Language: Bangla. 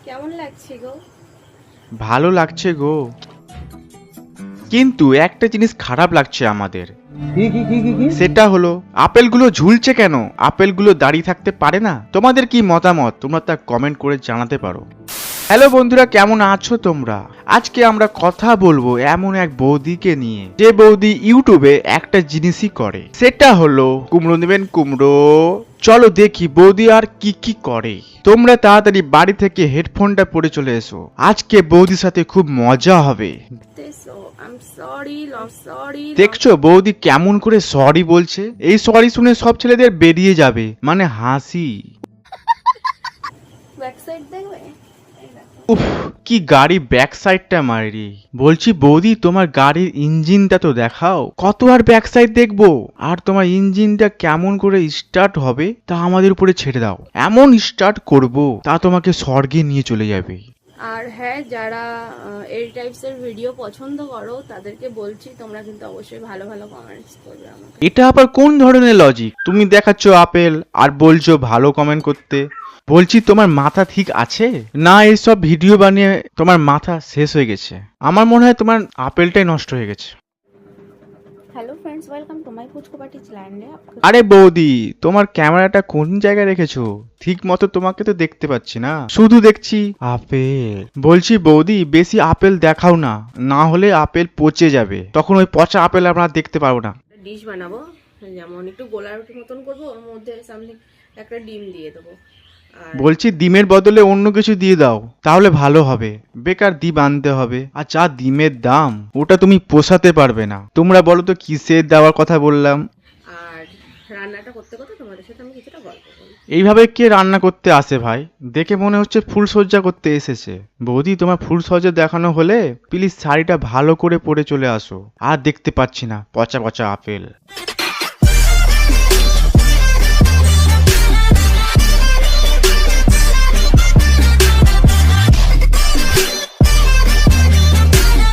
কেমন লাগছে গো? ভালো লাগছে গো, কিন্তু একটা জিনিস খারাপ লাগছে আমাদের। সেটা হলো আপেলগুলো ঝুলছে কেন? আপেলগুলো দাঁড়িয়ে থাকতে পারে না? তোমাদের কি মতামত তোমরা তা কমেন্ট করে জানাতে পারো। হ্যালো বন্ধুরা, কেমন আছো তোমরা? আজকে আমরা কথা বলবো এমন এক বৌদিকে নিয়ে, যে বৌদি ইউটিউবে একটা জিনিসই করে, সেটা হলো কুমড়ো নেবেন কুমড়ো। চলো দেখি বৌদি আর কি কি করে। তোমরা তাড়াতাড়ি বাড়ি থেকে হেডফোনটা পরে চলে এসো, আজকে বৌদির সাথে খুব মজা হবে। দেখছো বৌদি কেমন করে সরি বলছে? এই সরি শুনে সব ছেলেদের বেরিয়ে যাবে, মানে হাসি। ব্যাক সাইড দেখবে? উফ, কি গাড়ি ব্যাক সাইডটা মারি। বলছি বৌদি, তোমার গাড়ির ইঞ্জিনটা তো দেখাও। কত আর ব্যাক সাইড দেখবো? আর তোমার ইঞ্জিনটা কেমন করে স্টার্ট হবে তা আমাদের উপরে ছেড়ে দাও। এমন স্টার্ট করব তা তোমাকে স্বর্গে নিয়ে চলে যাবে। আর হ্যাঁ, যারা এই টাইপসের ভিডিও পছন্দ করো তাদেরকে বলছি তোমরা কিন্তু অবশ্যই ভালো ভালো কমেন্টস করবে আমাকে। এটা আবার কোন ধরনের লজিক? তুমি দেখাচ্ছ আপেল আর বলছো ভালো কমেন্ট করতে। বলছি তোমার মাথা ঠিক আছে না? এইসব ভিডিও বানিয়ে তোমার মাথা শেষ হয়ে গেছে। আমার মনে হয় তোমার আপেলটাই নষ্ট হয়ে গেছে। Hello friends, welcome to my Fuchka party চ্যানেলে। আরে বৌদি, তোমার ক্যামেরাটা কোন জায়গায় রেখেছো? ঠিক মতো তোমাকে তো দেখতে পাচ্ছি না, শুধু দেখছি আপেল। বলছি বৌদি, বেশি আপেল দেখাও না, না হলে আপেল পচে যাবে, তখন ওই পচা আপেল আমরা দেখতে পারবো না। ডিশ বানাবো, যেমন একটু গোলা রুটির মতন করবো, ওর মধ্যে সামথিং একটা ডিম দিয়ে দেবো। আর বলছি ডিমের বদলে অন্য কিছু দিয়ে দাও, তাহলে ভালো হবে। বেকার ডিম আনতে হবে, আর যা ডিমের দাম, ওটা তুমি পোষাতে পারবে না। তোমরা বলো তো কিসের দেওয়ার কথা বললাম? আর রান্নাটা করতে করতে তোমাদের সাথে আমি কিছুটা গল্প করি। এইভাবে কে রান্না করতে আসে ভাই? দেখে মনে হচ্ছে ফুলসজ্জা করতে এসেছে। বৌদি, তোমার ফুলসজ্জা দেখানো হলে প্লিজ শাড়িটা ভালো করে পরে চলে আসো। আর দেখতে পাচ্ছি না পচা পচা আপেল।